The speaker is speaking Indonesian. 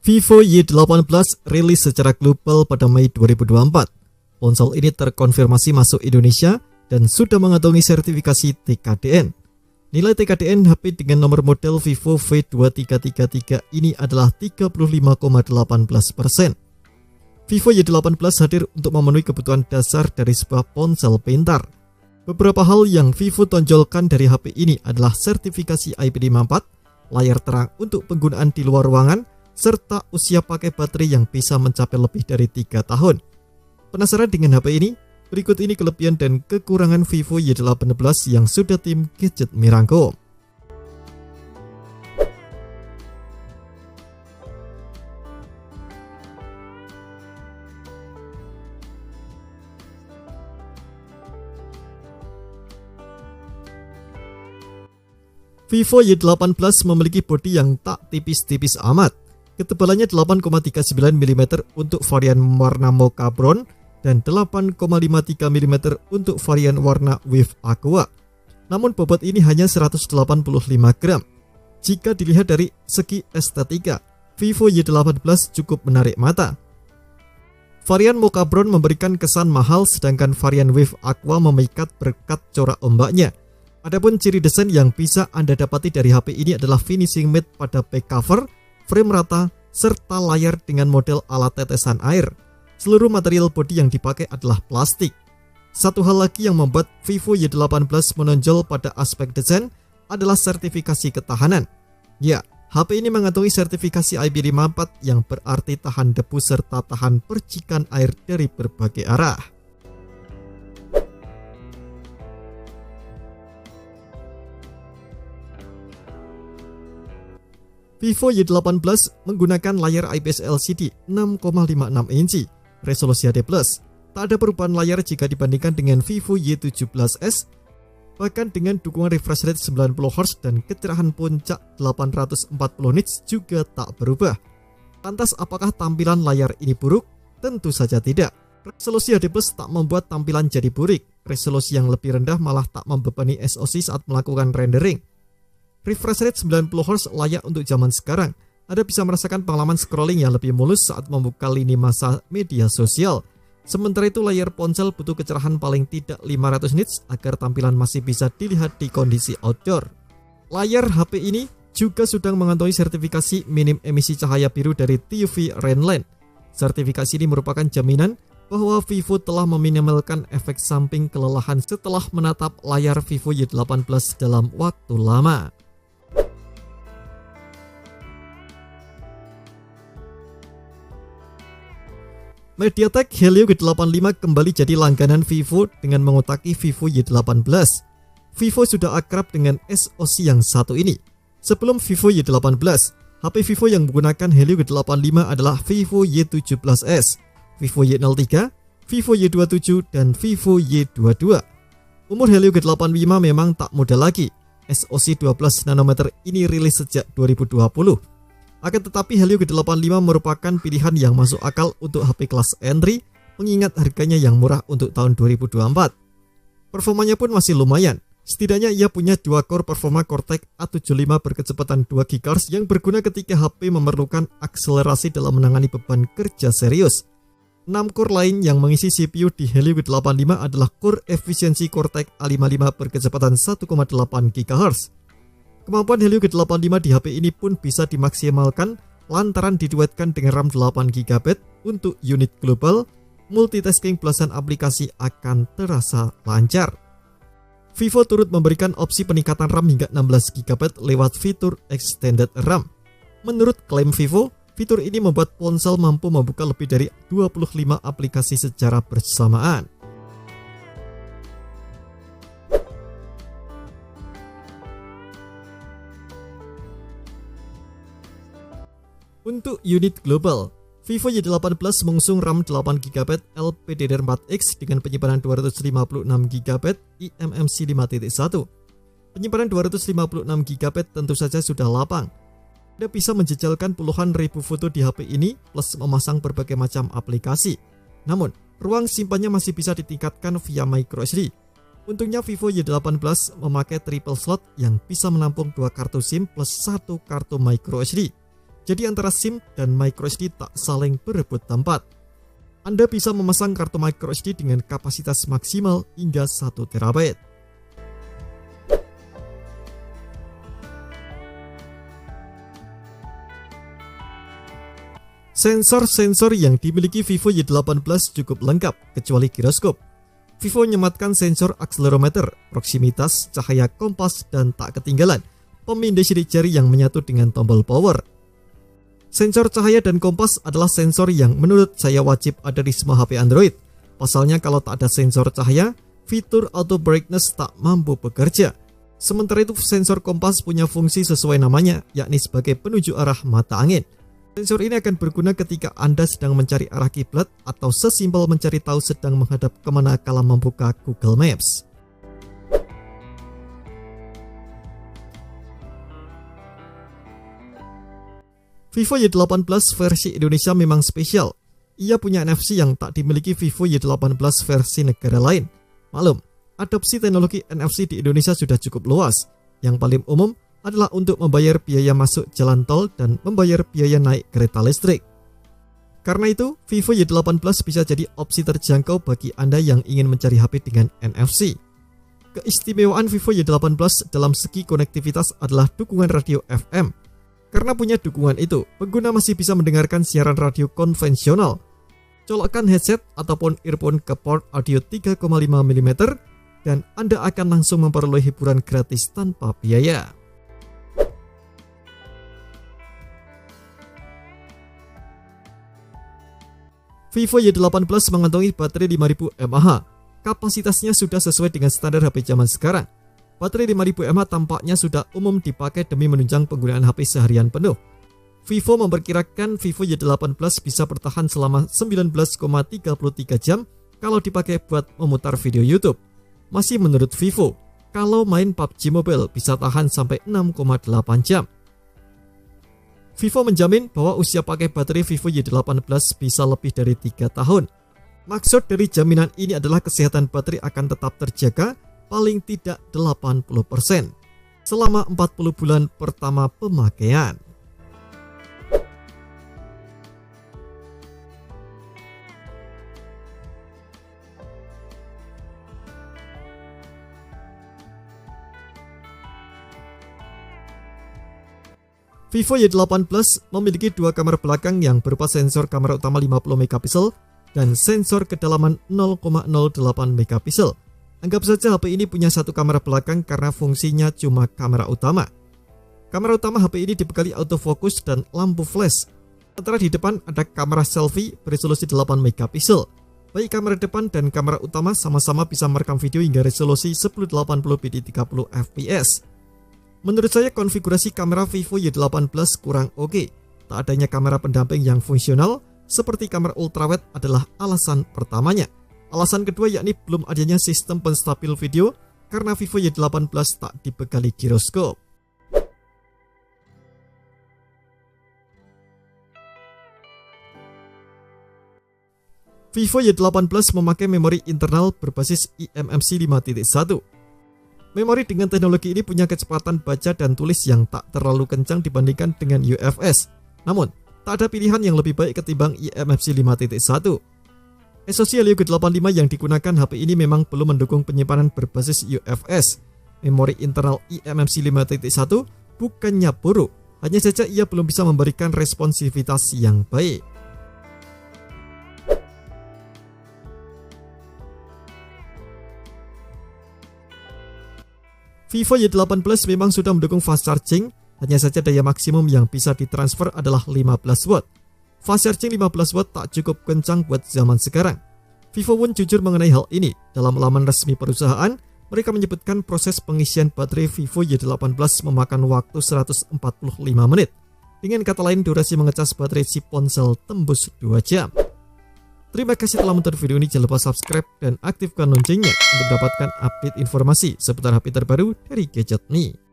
Vivo Y18 rilis secara global pada Mei 2024. Ponsel ini terkonfirmasi masuk Indonesia dan sudah mengantongi sertifikasi TKDN. Nilai TKDN HP dengan nomor model Vivo V2333 ini adalah 35,18%. Vivo Y18 hadir untuk memenuhi kebutuhan dasar dari sebuah ponsel pintar. Beberapa hal yang Vivo tonjolkan dari HP ini adalah sertifikasi IP54, layar terang untuk penggunaan di luar ruangan, serta usia pakai baterai yang bisa mencapai lebih dari 3 tahun. Penasaran dengan HP ini? Berikut ini kelebihan dan kekurangan Vivo Y18 yang sudah tim Gadget merangkum. Vivo Y18 memiliki bodi yang tak tipis-tipis amat. Ketebalannya 8,39 mm untuk varian warna Mocha Brown dan 8,53 mm untuk varian warna Wave Aqua. Namun bobot ini hanya 185 gram. Jika dilihat dari segi estetika, Vivo Y18 cukup menarik mata. Varian Mocha Brown memberikan kesan mahal, sedangkan varian Wave Aqua memikat berkat corak ombaknya. Adapun ciri desain yang bisa Anda dapati dari HP ini adalah finishing matte pada back cover, frame rata, serta layar dengan model ala tetesan air. Seluruh material bodi yang dipakai adalah plastik. Satu hal lagi yang membuat Vivo Y18 menonjol pada aspek desain adalah sertifikasi ketahanan. Ya, HP ini mengantongi sertifikasi IP54 yang berarti tahan debu serta tahan percikan air dari berbagai arah. Vivo Y18 menggunakan layar IPS LCD 6,56 inci, resolusi HD+. Tak ada perubahan layar jika dibandingkan dengan Vivo Y17s, bahkan dengan dukungan refresh rate 90Hz dan kecerahan puncak 840 nits juga tak berubah. Lantas apakah tampilan layar ini buruk? Tentu saja tidak. Resolusi HD+ tak membuat tampilan jadi burik. Resolusi yang lebih rendah malah tak membebani SoC saat melakukan rendering. Refresh rate 90Hz layak untuk zaman sekarang. Anda bisa merasakan pengalaman scrolling yang lebih mulus saat membuka lini masa media sosial. Sementara itu layar ponsel butuh kecerahan paling tidak 500 nits agar tampilan masih bisa dilihat di kondisi outdoor. Layar HP ini juga sudah mengantongi sertifikasi minim emisi cahaya biru dari TUV Rainland. Sertifikasi ini merupakan jaminan bahwa Vivo telah meminimalkan efek samping kelelahan setelah menatap layar Vivo Y18 dalam waktu lama. MediaTek Helio G85 kembali jadi langganan Vivo dengan mengotaki Vivo Y18. Vivo sudah akrab dengan SoC yang satu ini. Sebelum Vivo Y18, HP Vivo yang menggunakan Helio G85 adalah Vivo Y17s, Vivo Y03, Vivo Y27, dan Vivo Y22. Umur Helio G85 memang tak muda lagi. SoC 12 nanometer ini rilis sejak 2020. Akan tetapi Helio G85 merupakan pilihan yang masuk akal untuk HP kelas entry, mengingat harganya yang murah untuk tahun 2024. Performanya pun masih lumayan. Setidaknya ia punya 2 core performa Cortex A75 berkecepatan 2 GHz yang berguna ketika HP memerlukan akselerasi dalam menangani beban kerja serius. 6 core lain yang mengisi CPU di Helio G85 adalah core efisiensi Cortex A55 berkecepatan 1,8 GHz. Kemampuan Helio G85 di HP ini pun bisa dimaksimalkan lantaran diduetkan dengan RAM 8GB untuk unit global. Multitasking belasan aplikasi akan terasa lancar. Vivo turut memberikan opsi peningkatan RAM hingga 16GB lewat fitur Extended RAM. Menurut klaim Vivo, fitur ini membuat ponsel mampu membuka lebih dari 25 aplikasi secara bersamaan. Untuk unit global, Vivo Y18 mengusung RAM 8GB LPDDR4X dengan penyimpanan 256GB eMMC 5.1. Penyimpanan 256GB tentu saja sudah lapang. Anda bisa menjejalkan puluhan ribu foto di HP ini plus memasang berbagai macam aplikasi. Namun, ruang simpannya masih bisa ditingkatkan via microSD. Untungnya Vivo Y18 memakai triple slot yang bisa menampung 2 kartu SIM plus 1 kartu microSD. jadi antara SIM dan microSD tak saling berebut tempat. Anda bisa memasang kartu microSD dengan kapasitas maksimal hingga 1 TB. Sensor-sensor yang dimiliki Vivo Y18 cukup lengkap, kecuali giroskop. Vivo menyematkan sensor akselerometer, proksimitas, cahaya, kompas, dan tak ketinggalan pemindai sidik jari yang menyatu dengan tombol power. Sensor cahaya dan kompas adalah sensor yang menurut saya wajib ada di semua HP Android. Pasalnya kalau tak ada sensor cahaya, fitur auto brightness tak mampu bekerja. Sementara itu sensor kompas punya fungsi sesuai namanya, yakni sebagai penunjuk arah mata angin. Sensor ini akan berguna ketika Anda sedang mencari arah kiblat atau sesimpel mencari tahu sedang menghadap kemana kala membuka Google Maps. Vivo Y18 versi Indonesia memang spesial. Ia punya NFC yang tak dimiliki Vivo Y18 versi negara lain. Maklum, adopsi teknologi NFC di Indonesia sudah cukup luas. Yang paling umum adalah untuk membayar biaya masuk jalan tol dan membayar biaya naik kereta listrik. Karena itu, Vivo Y18 bisa jadi opsi terjangkau bagi Anda yang ingin mencari HP dengan NFC. Keistimewaan Vivo Y18 dalam segi konektivitas adalah dukungan radio FM. Karena punya dukungan itu, pengguna masih bisa mendengarkan siaran radio konvensional. Colokkan headset ataupun earphone ke port audio 3,5 mm dan Anda akan langsung memperoleh hiburan gratis tanpa biaya. Vivo Y18 mengantongi baterai 5000 mAh. Kapasitasnya sudah sesuai dengan standar HP zaman sekarang. Baterai 5000 mAh tampaknya sudah umum dipakai demi menunjang penggunaan HP seharian penuh. Vivo memperkirakan Vivo Y18 bisa bertahan selama 19,33 jam kalau dipakai buat memutar video YouTube. Masih menurut Vivo, kalau main PUBG Mobile bisa tahan sampai 6,8 jam. Vivo menjamin bahwa usia pakai baterai Vivo Y18 bisa lebih dari 3 tahun. Maksud dari jaminan ini adalah kesehatan baterai akan tetap terjaga paling tidak 80% selama 40 bulan pertama pemakaian. Vivo Y18 memiliki dua kamera belakang yang berupa sensor kamera utama 50 megapiksel dan sensor kedalaman 0,08 megapiksel. Anggap saja HP ini punya satu kamera belakang karena fungsinya cuma kamera utama. Kamera utama HP ini dibekali autofocus dan lampu flash. Sementara di depan ada kamera selfie beresolusi 8 megapiksel. Baik kamera depan dan kamera utama sama-sama bisa merekam video hingga resolusi 1080p di 30 fps. Menurut saya konfigurasi kamera Vivo Y18 kurang oke. Tak adanya kamera pendamping yang fungsional seperti kamera ultrawide adalah alasan pertamanya. Alasan kedua yakni belum adanya sistem penstabil video karena Vivo Y18 tak dibekali giroskop. Vivo Y18 memakai memori internal berbasis eMMC 5.1. Memori dengan teknologi ini punya kecepatan baca dan tulis yang tak terlalu kencang dibandingkan dengan UFS. Namun, tak ada pilihan yang lebih baik ketimbang eMMC 5.1. SoC Helio G85 yang digunakan HP ini memang belum mendukung penyimpanan berbasis UFS. Memori internal eMMC 5.1 bukannya buruk, hanya saja ia belum bisa memberikan responsivitas yang baik. Vivo Y18 memang sudah mendukung fast charging, hanya saja daya maksimum yang bisa ditransfer adalah 15 watt. Fast charging 15 watt tak cukup kencang buat zaman sekarang. Vivo pun jujur mengenai hal ini. Dalam laman resmi perusahaan, mereka menyebutkan proses pengisian baterai Vivo Y18 memakan waktu 145 menit. Dengan kata lain, durasi mengecas baterai si ponsel tembus 2 jam. Terima kasih telah menonton video ini. Jangan lupa subscribe dan aktifkan loncengnya untuk mendapatkan update informasi seputar HP terbaru dari Gadget Me.